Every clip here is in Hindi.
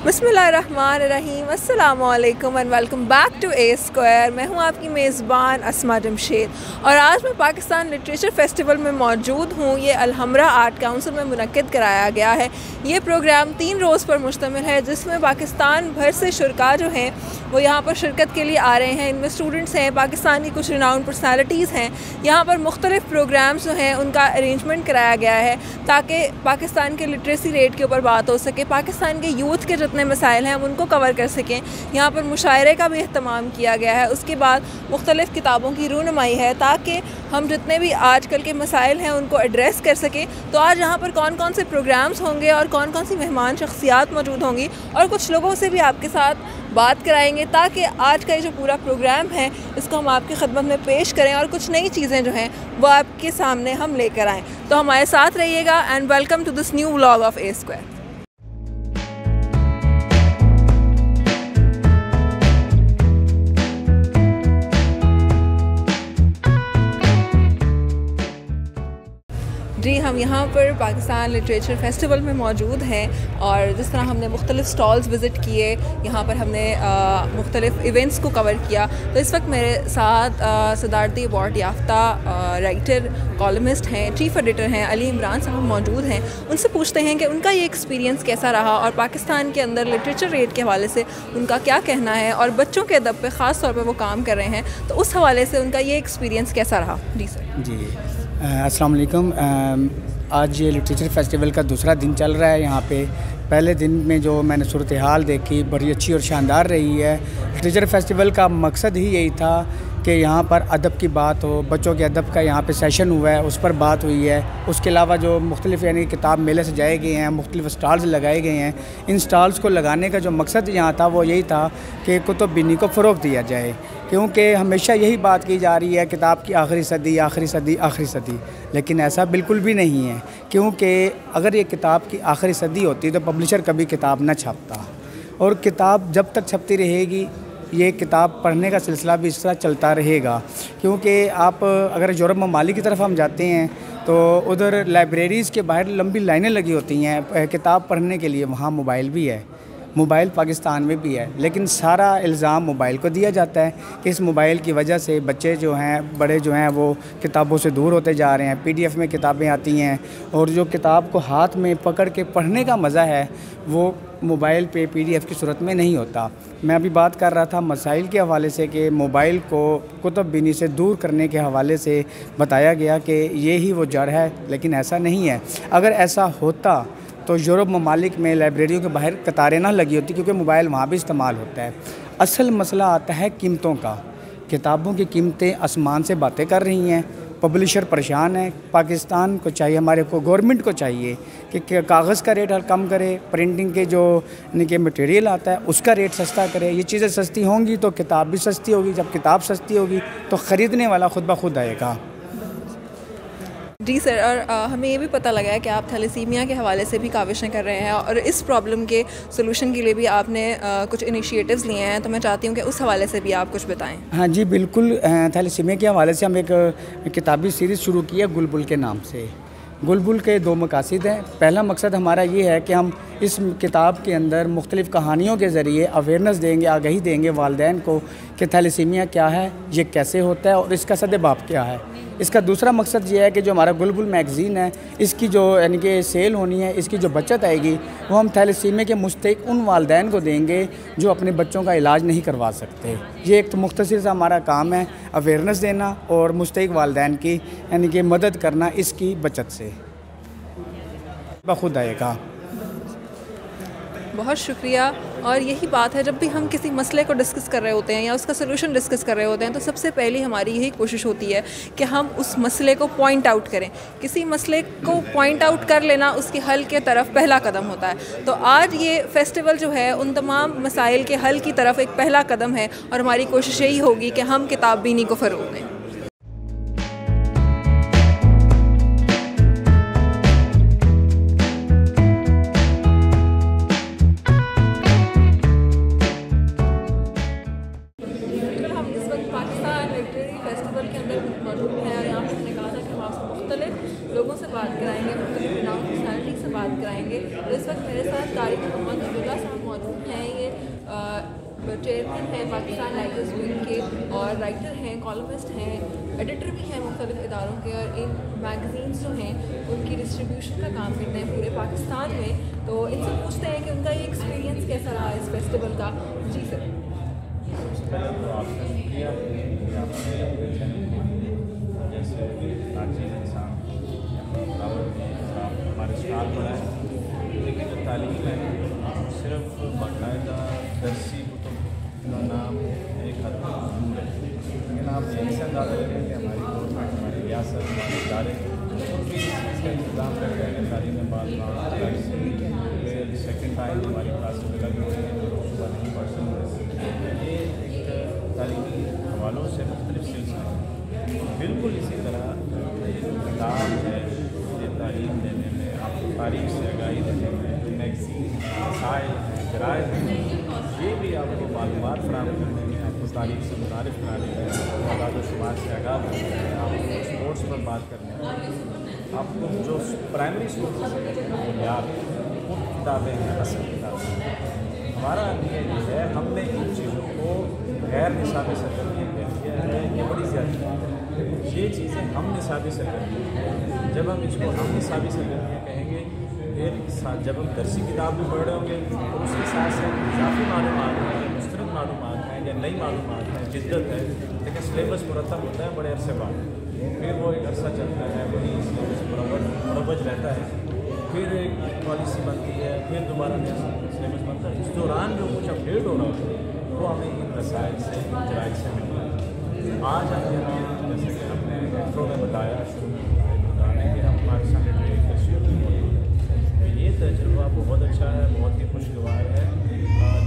बिस्मिल्लाहिर्रहमानिर्रहीम, अस्सलामुअलैकुम and welcome back to A square. मैं हूं आपकी मेज़बान अस्मा जमशेद और आज मैं पाकिस्तान लिटरेचर फेस्टिवल में मौजूद हूं। ये अलहमरा आर्ट काउंसिल में मुनक्किद कराया गया है। ये प्रोग्राम 3 रोज़ पर मुश्तमिल है, जिसमें पाकिस्तान भर से शुरका जो हैं वो यहाँ पर शिरकत के लिए आ रहे हैं। इनमें स्टूडेंट्स हैं, पाकिस्तान की कुछ रिनाउंड पर्सनैलिटीज़ हैं। यहाँ पर मुख्तलिफ़ प्रोग्राम्स जो हैं उनका अरेंजमेंट कराया गया है ताकि पाकिस्तान के लिटरेसी रेट के ऊपर बात हो सके, पाकिस्तान के यूथ के जितने मसाइल हैं हम उनको कवर कर सकें। यहाँ पर मुशायरे का भी अहतमाम किया गया है। उसके बाद मुख्तलिफ़ किताबों की रूनुमाई है ताकि हम जितने भी आजकल के मसाइल हैं उनको एड्रेस कर सकें। तो आज यहाँ पर कौन कौन से प्रोग्राम्स होंगे और कौन कौन सी मेहमान शख्सियात मौजूद होंगी और कुछ लोगों से भी आपके साथ बात कराएंगे ताकि आज का ये जो पूरा प्रोग्राम है इसको हम आपकी खिदमत में पेश करें और कुछ नई चीज़ें जो हैं वो आपके सामने हम लेकर आएँ। तो हमारे साथ रहिएगा and welcome to this new vlog of A square. जी, हम यहाँ पर पाकिस्तान लिटरेचर फेस्टिवल में मौजूद हैं और जिस तरह हमने मुख्तलिफ़ स्टॉल्स विज़िट किए, यहाँ पर हमने मुख्तलिफ़ इवेंट्स को कवर किया। तो इस वक्त मेरे साथ सदारती अवार्ड याफ्ता राइटर, कॉलमिस्ट हैं, चीफ़ एडिटर हैं अली इमरान साहब मौजूद हैं। उनसे पूछते हैं कि उनका ये एक्सपीरियंस कैसा रहा और पाकिस्तान के अंदर लिटरेचर रेट के हवाले से उनका क्या कहना है और बच्चों के अदब पर ख़ास तौर पर वो काम कर रहे हैं, तो उस हवाले से उनका ये एक्सपीरियंस कैसा रहा। जी सर। जी, अस्सलाम वालेकुम। आज ये लिटरेचर फेस्टिवल का दूसरा दिन चल रहा है। यहाँ पे पहले दिन में जो मैंने सूरत हाल देखी बड़ी अच्छी और शानदार रही है। लिटरेचर फेस्टिवल का मकसद ही यही था कि यहाँ पर अदब की बात हो, बच्चों के अदब का यहाँ पे सेशन हुआ है, उस पर बात हुई है। उसके अलावा जो मुख्तलिफ़ यानी किताब मेले सजाए गए हैं, मुख्तलिफ़ स्टॉल्स लगाए गए हैं। इन स्टॉल्स को लगाने का जो मकसद यहाँ था वो यही था कि कुतुब बीनी को फ़रोग़ दिया जाए, क्योंकि हमेशा यही बात की जा रही है किताब की आखिरी सदी, आखिरी सदी, आखिरी सदी। लेकिन ऐसा बिल्कुल भी नहीं है, क्योंकि अगर ये किताब की आखिरी सदी होती तो पब्लिशर कभी किताब न छापता, और किताब जब तक छपती रहेगी ये किताब पढ़ने का सिलसिला भी इस तरह चलता रहेगा। क्योंकि आप अगर यूरोप ममालिक की तरफ हम जाते हैं तो उधर लाइब्रेरीज़ के बाहर लंबी लाइनें लगी होती हैं किताब पढ़ने के लिए। वहाँ मोबाइल भी है, मोबाइल पाकिस्तान में भी है, लेकिन सारा इल्ज़ाम मोबाइल को दिया जाता है कि इस मोबाइल की वजह से बच्चे जो हैं, बड़े जो हैं, वो किताबों से दूर होते जा रहे हैं। PDF में किताबें आती हैं और जो किताब को हाथ में पकड़ के पढ़ने का मज़ा है वो मोबाइल पे PDF की सूरत में नहीं होता। मैं अभी बात कर रहा था मसाइल के हवाले से कि मोबाइल को कुतुब बीनी से दूर करने के हवाले से बताया गया कि ये ही वो जड़ है, लेकिन ऐसा नहीं है। अगर ऐसा होता तो यूरोप ममालिक में लाइब्रेरियों के बाहर कतारें ना लगी होती, क्योंकि मोबाइल वहाँ भी इस्तेमाल होता है। असल मसला आता है कीमतों का। किताबों की कीमतें आसमान से बातें कर रही हैं, पब्लिशर परेशान है। पाकिस्तान को चाहिए, हमारे को गवर्नमेंट को चाहिए कि कागज़ का रेट कम करे, प्रिंटिंग के जो इनके मटेरियल आता है उसका रेट सस्ता करे। ये चीज़ें सस्ती होंगी तो किताब भी सस्ती होगी, जब किताब सस्ती होगी तो ख़रीदने वाला खुद ब खुद आएगा। जी सर, और हमें ये भी पता लगा है कि आप थैलेसीमिया के हवाले से भी काविशें कर रहे हैं और इस प्रॉब्लम के सोल्यूशन के लिए भी आपने कुछ इनिशिएटिव्स लिए हैं, तो मैं चाहती हूँ कि उस हवाले से भी आप कुछ बताएं। हाँ जी, बिल्कुल। थैलेसीमिया के हवाले से हम एक किताबी सीरीज़ शुरू की है गुलबुल के नाम से। गुलबुल के 2 मकासद हैं। पहला मकसद हमारा ये है कि हम इस किताब के अंदर मुख्तलिफ़ कहानियों के ज़रिए अवेयरनेस देंगे, आगाही देंगे वालिदैन को कि थैलेसीमिया क्या है, ये कैसे होता है और इसका सद्देबाप क्या है। इसका दूसरा मकसद ये है कि जो हमारा गुलबुल मैगज़ीन है, इसकी जो यानी कि सेल होनी है, इसकी जो बचत आएगी वो हम थैलेसीमिया के मुस्तहिक उन वालिदैन को देंगे जो अपने बच्चों का इलाज नहीं करवा सकते। ये एक तो मुख्तसर सा हमारा काम है, अवेयरनेस देना और मुस्तहिक वालिदैन की यानी कि मदद करना इसकी बचत से बखुद आएगा। बहुत शुक्रिया। और यही बात है, जब भी हम किसी मसले को डिस्कस कर रहे होते हैं या उसका सलूशन डिस्कस कर रहे होते हैं तो सबसे पहले हमारी यही कोशिश होती है कि हम उस मसले को पॉइंट आउट करें। किसी मसले को पॉइंट आउट कर लेना उसके हल के तरफ पहला कदम होता है। तो आज ये फेस्टिवल जो है उन तमाम मसाइल के हल की तरफ एक पहला कदम है और हमारी कोशिश यही होगी कि हम किताब बीनी को फ़रोग़ दें। लोगों से बात कराएंगे, मुख्तलिफ पर्सनैलिटी से बात कराएंगे। तो इस वक्त मेरे साथ कारी मोहम्मद अब्दुल्ला साहब मौजूद चेयरमैन हैं पाकिस्तान राइटर्स विंग के, और राइटर हैं, कॉलमिस्ट हैं, एडिटर भी हैं मुख्तलिफ इदारों के, और इन मैगज़ीन्स जो हैं उनकी डिस्ट्रीब्यूशन का काम करते हैं पूरे पाकिस्तान में। तो इनसे पूछते हैं कि उनका ये एक्सपीरियंस कैसा रहा इस फेस्टिवल का। जी सर। सबसे पहले तो आपका शुक्रिया कि आपने जैसे नाचीज़ इंसान हमारे स्टाल पर है, लेकिन जो तालीम है सिर्फ बाकायदा दरसी कुतुब का नाम एक हद तक दूर है, लेकिन आप यही से अंदाज़ा करें कि हमारी गवर्नमेंट, हमारी रियासत, हमारे इदारे भी इसका इंतज़ाम कर रहे हैं। तालीम बाद सेकेंड टाइम हमारी क्लासेस में लगी हुई हैं जो सुबह नहीं पढ़ सकते। ये एक तालीमी हवालों से मुख्तलिफ सिलसिले, बिल्कुल इसी तरह किताब है ये तालीम देने में, आपको तारीख से आगाही देने में, जो मैगज़ीन मसाइल हैं, जराइद हैं, ये भी आपको मालूमात फराहम करने में, आपको तारीख से मुतारिफ कराने में, आदाद शुमार से आगाह करने में, आपको स्पोर्ट्स पर बात करने में, आपको जो प्राइमरी स्कूल से बुनियाद वो किताबें हैं, असल किताबें। हमारा ये है, हमने इन चीज़ों को गैर निसाबी सरगर्मी कह दिया है, ये बड़ी ज़्यादा ये चीज़ें हम निसाबी सरगर्मी, जब हम इसको हम निसाबी सरगर्मियाँ कहेंगे, फिर जब हम दरसी किताब भी पढ़ रहे होंगे तो उसके साथ साथ इजाफी मालूमात हैं या मुस्तरद मालूमात हैं या नई मालूमात हैं, जिद्दत है, लेकिन सिलेबस मुरतब होता है बड़े अरसे बाद, फिर वो एक अरसा चलता है, वही सिलेबस मुरवज रहता है, फिर एक पॉलिसी बनती है, फिर दोबारा नया सिलेबस बनता है। इस दौरान जो कुछ अपडेट हो रहा है वो हमें इन रसायल से, इन जराइद से मिल रहा है। आज हम यहाँ जैसे कि हमने इंट्रो में बताया, शुरू में बताने कि हम पाकिस्तान लिटरेचर फेस्टिवल में मौजूद हैं। ये तजुर्बा बहुत अच्छा है, बहुत ही खुशगवार है,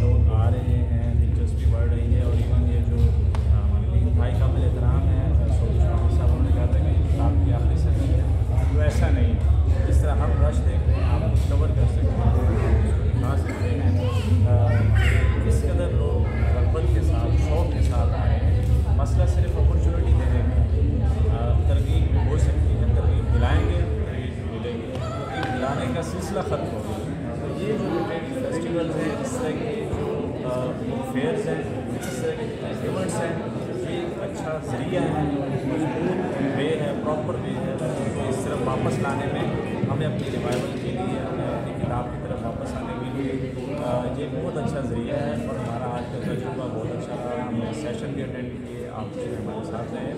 लोग आ रहे हैं, दिलचस्पी बढ़ रही है, और इवन ये जो भाई का काबिल एहतराम है साहब ने कहा था कि किताब की आखिरी सदी है, तो ऐसा नहीं है। जिस तरह हम रश देख रहे हैं, आप डिस्कवर कर सकते हैं, दिखा सकते हैं किस कदर लोग रग़बत के साथ, शौक़ के साथ आ रहे हैं। मसला सिर्फ अपॉर्चुनिटी देने में, तरगीब हो सकती है, तरगीब दिलाएँगे, तरगीब मिलेगी, तरगीब दिलाने का सिलसिला ख़त्म हो गया। तो ये जो लिटरेरी फेस्टिवल है, इस तरह के जो फेयर्स हैं, इस तरह के इवेंट्स हैं, ये एक अच्छा ज़रिया है, मजबूत वे है, प्रॉपर वे है, तो इस तरफ वापस लाने में, हमें अपनी रिवाइवल के लिए, हमें अपनी किताब की तरफ वापस आने के लिए ये बहुत अच्छा ज़रिया है। और हमारा आज का तजुर्बा बहुत अच्छा रहा, हमने सेशन भी अटेंड किए, आप हमारे साथ रहे।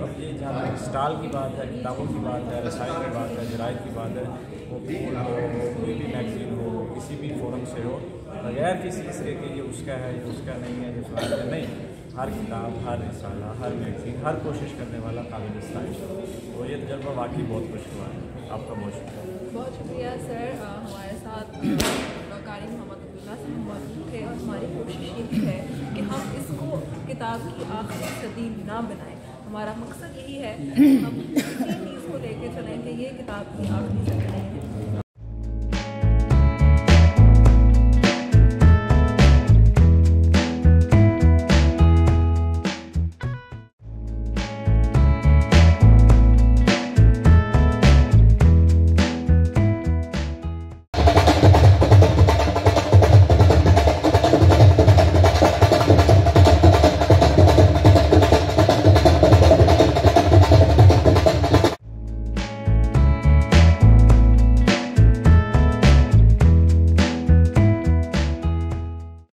अब ये जहाँ तक स्टॉल की बात है, किताबों की बात है, रसायल की बात है, जराइद की बात है, वो फूल हो, कोई भी मैगज़ीन हो, किसी भी फोरम से हो, बगैर किसी से कि ये उसका है, ये उसका नहीं है, ये फलाना है, नहीं, हर किताब, हर रिसाला, हर मैगज़ीन, हर कोशिश करने वाला काबिल इस्ताइश है। तो ये तजुर्बा वाकई बहुत खुशगवार है। आपका बहुत शुक्रिया। बहुत शुक्रिया सर। हमारे साथ कारी मोहम्मद अब्दुल्ला साहब मौजूद थे, और हमारी कोशिश ये भी है कि हम इसको किताब की आखिरी सदी ना बनाएं। हमारा मकसद यही है कि हम इसी चीज़ को लेकर चलें कि ये किताब की आखिरी सदी नहीं है।